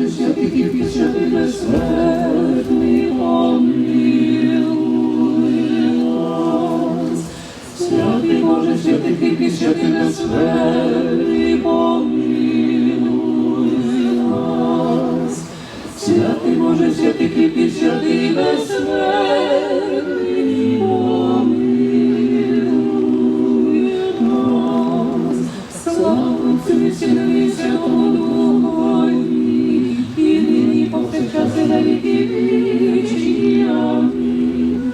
Боже, святих і після безсмертний, помилуй нас. Святий Боже, святих і після безсмертний, помилуй нас. Святий Боже, святих і після безсмертний, помилуй нас. Слава Отцю і Сину і Святому Духові, і нині повсякчас і на віки вічні. Амінь.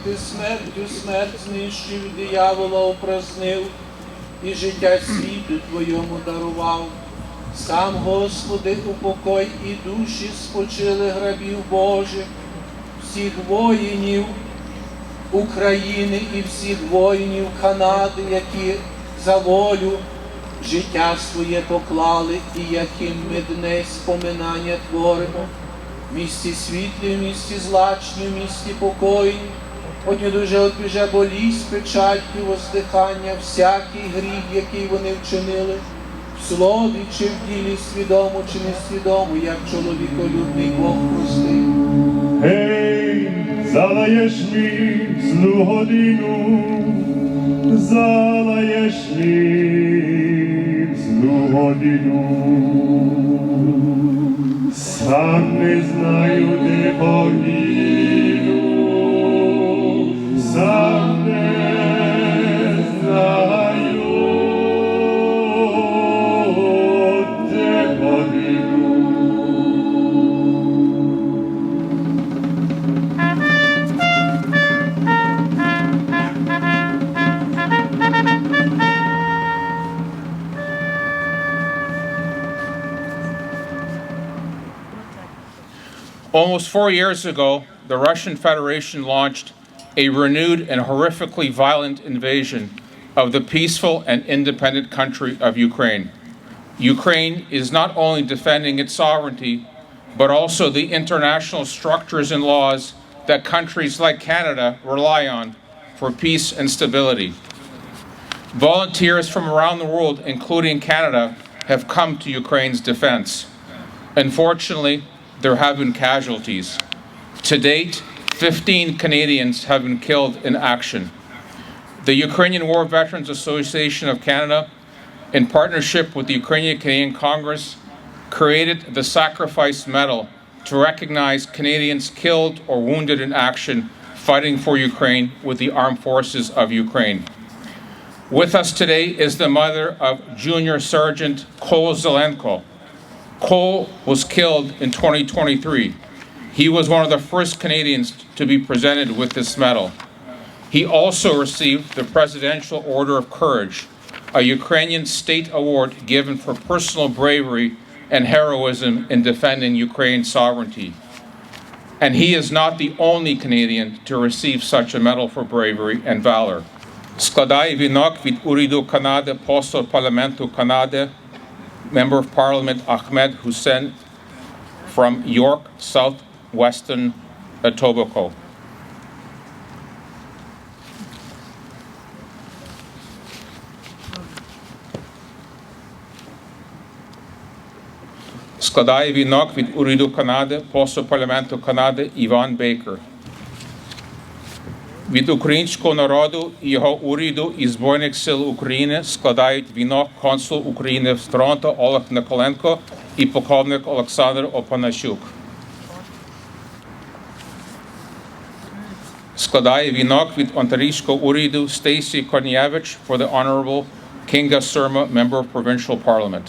Ти смертю смерть знищив, диявола упразнив, і життя світу Твоєму дарував. Сам, Господи, упокой і душі спочили грабів Божих, всіх воїнів України і всіх воїнів Канади, які за волю життя своє поклали, і яким ми днес споминання творимо. В місті світлі, в місті злачні, в місті покої, Отнє дуже одбіже болість, печальки, воздихання, всякий гріх, який вони вчинили, в слові чи в ділі, свідомо чи несвідомо, як чоловіколюбний Бог простив. Гей, залаєш мій злу годину, залаєш мій злу годину. Сам не знаю, де погину, сам не знаю, де погину. Almost 4 years ago, the Russian Federation launched a renewed and horrifically violent invasion of the peaceful and independent country of Ukraine. Ukraine is not only defending its sovereignty, but also the international structures and laws that countries like Canada rely on for peace and stability. Volunteers from around the world, including Canada, have come to Ukraine's defense. Unfortunately, there have been casualties. To date, 15 Canadians have been killed in action. The Ukrainian War Veterans Association of Canada, in partnership with the Ukrainian Canadian Congress, created the Sacrifice Medal to recognize Canadians killed or wounded in action fighting for Ukraine with the armed forces of Ukraine. With us today is the mother of Junior Sergeant Cole Zelenko. Cole was killed in 2023. He was one of the first Canadians to be presented with this medal. He also received the Presidential Order of Courage, a Ukrainian state award given for personal bravery and heroism in defending Ukraine's sovereignty. And he is not the only Canadian to receive such a medal for bravery and valor. Складає вінок від уряду Канади посол парламенту Канади, Member of Parliament Ahmed Hussein from York, southwestern Etobicoke. Складає вінок від уряду Канади посол парламенту Канади Іван Бейкер. Від українського народу і його уряду і Збройних сил України складають вінок консул України в Торонто Олег Николенко і полковник Олександр Опанасюк. Складає вінок від онтарійського уряду Стейсі Корнієвич for the Honorable Kinga Surma, Member of Provincial Parliament.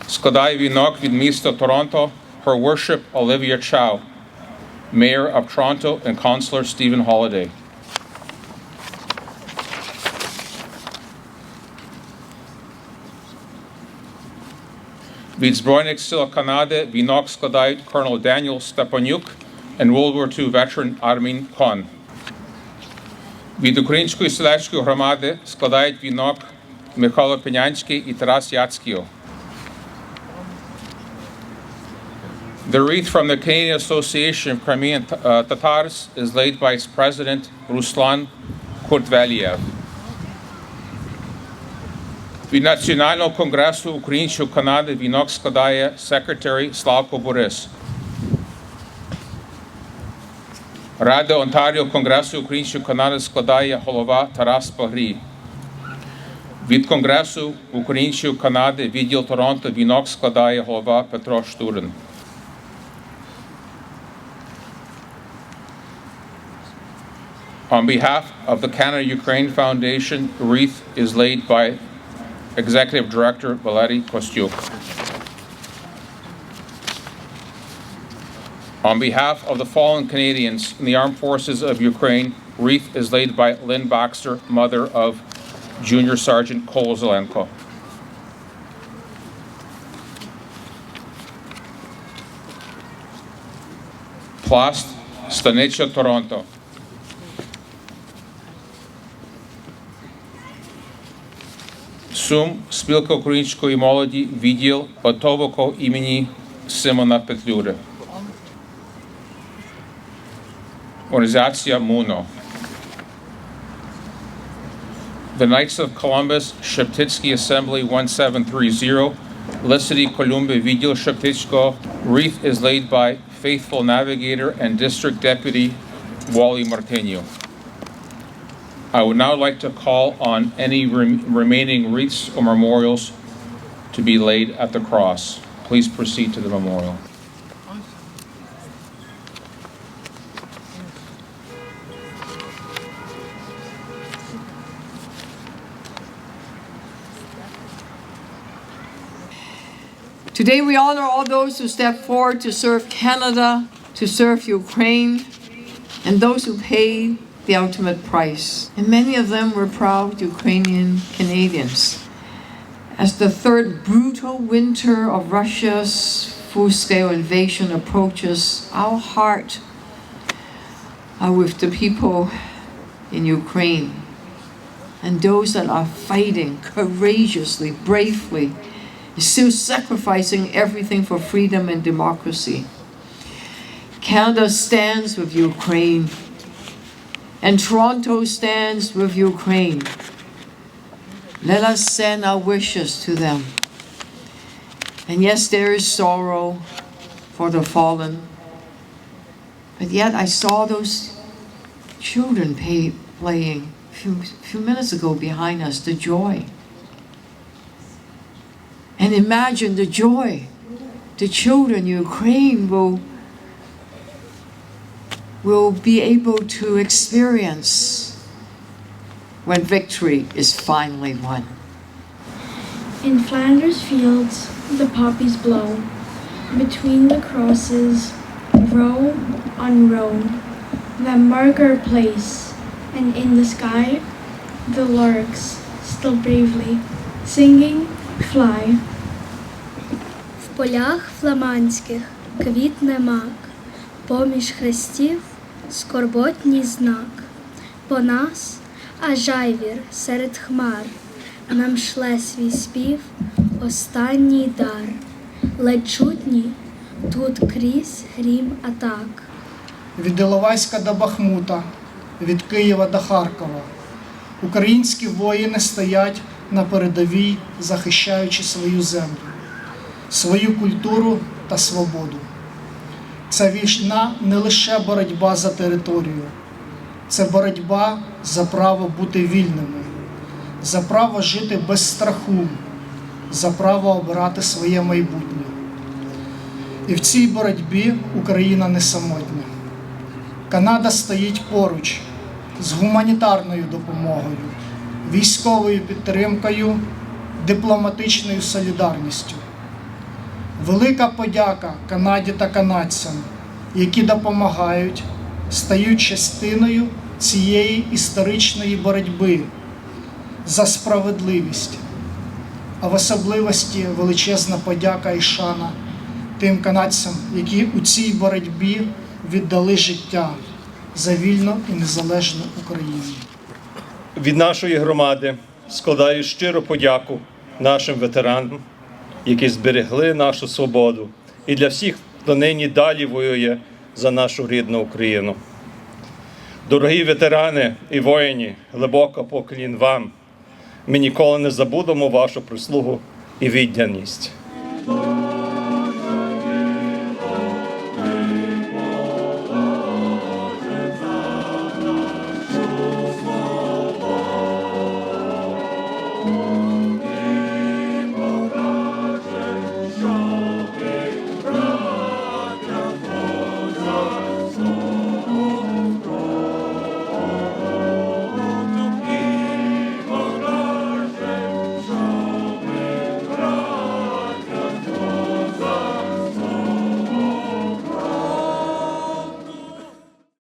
Складає вінок від міста Торонто Her Worship Olivia Chow, Mayor of Toronto and Councillor Stephen Holiday. Від Збройних сил Канади вінок складають Colonel Daniel Степанюк and World War II veteran Armin Кон. Від Української селянської громади складають вінок Михайло Пенянський і Тарас Яцьків. The wreath from the Canadian Association of Crimean Tatars is laid by its president, Ruslan Kurtvaliev. Від Національного конгресу українського Канади вінок складає секретарі Славко Борис. Рада Онтаріо Конгресу української Канади складає голова Тарас Пагрій. Від Конгресу української Канади відділ Торонто вінок складає голова Петро Штурин. On behalf of the Canada-Ukraine Foundation, the wreath is laid by Executive Director Valery Kostyuk. On behalf of the fallen Canadians in the Armed Forces of Ukraine, wreath is laid by Lynn Baxter, mother of Junior Sergeant Kolo Zelenko. Plast, Станиця Торонто. Сум, спілка української молоді, відділ Отового імені Симона Петлюри. Організація МУНО. The Knights of Columbus, Шептицький Assembly 1730, Лисаді Колумби, відділ Шептицького. Wreath is laid by Faithful Navigator and District Deputy Wally Martinho. I would now like to call on any remaining wreaths or memorials to be laid at the cross. Please proceed to the memorial. Today we honor all those who stepped forward to serve Canada, to serve Ukraine, and those who paid the ultimate price. And many of them were proud Ukrainian Canadians. As the third brutal winter of Russia's full-scale invasion approaches, our heart are with the people in Ukraine and those that are fighting courageously, bravely, still sacrificing everything for freedom and democracy. Canada stands with Ukraine, and Toronto stands with Ukraine. Let us send our wishes to them. And yes, there is sorrow for the fallen, but yet I saw those children playing a few minutes ago behind us, the joy. And imagine the joy the children in Ukraine will be able to experience when victory is finally won. In Flanders fields the poppies blow, between the crosses, row on row, that mark our place, and in the sky the larks still bravely singing fly. В полях фламандських квітне мак, поміж хрестів скорботній знак. По нас, а жайвір серед хмар, нам шле свій спів останній дар. Ледь чутні тут крізь грім атак. Від Іловайська до Бахмута, від Києва до Харкова. Українські воїни стоять на передовій, захищаючи свою землю, свою культуру та свободу. Ця війна не лише боротьба за територію, це боротьба за право бути вільними, за право жити без страху, за право обирати своє майбутнє. І в цій боротьбі Україна не самотня. Канада стоїть поруч з гуманітарною допомогою, військовою підтримкою, дипломатичною солідарністю. Велика подяка Канаді та канадцям, які допомагають, стають частиною цієї історичної боротьби за справедливість. а в особливості величезна подяка і шана тим канадцям, які у цій боротьбі віддали життя за вільну і незалежну Україну. Від нашої громади складаю щиру подяку нашим ветеранам, які зберегли нашу свободу, і для всіх, хто нині далі воює за нашу рідну Україну. Дорогі ветерани і воїни, глибоко поклін вам. Ми ніколи не забудемо вашу прислугу і відданість.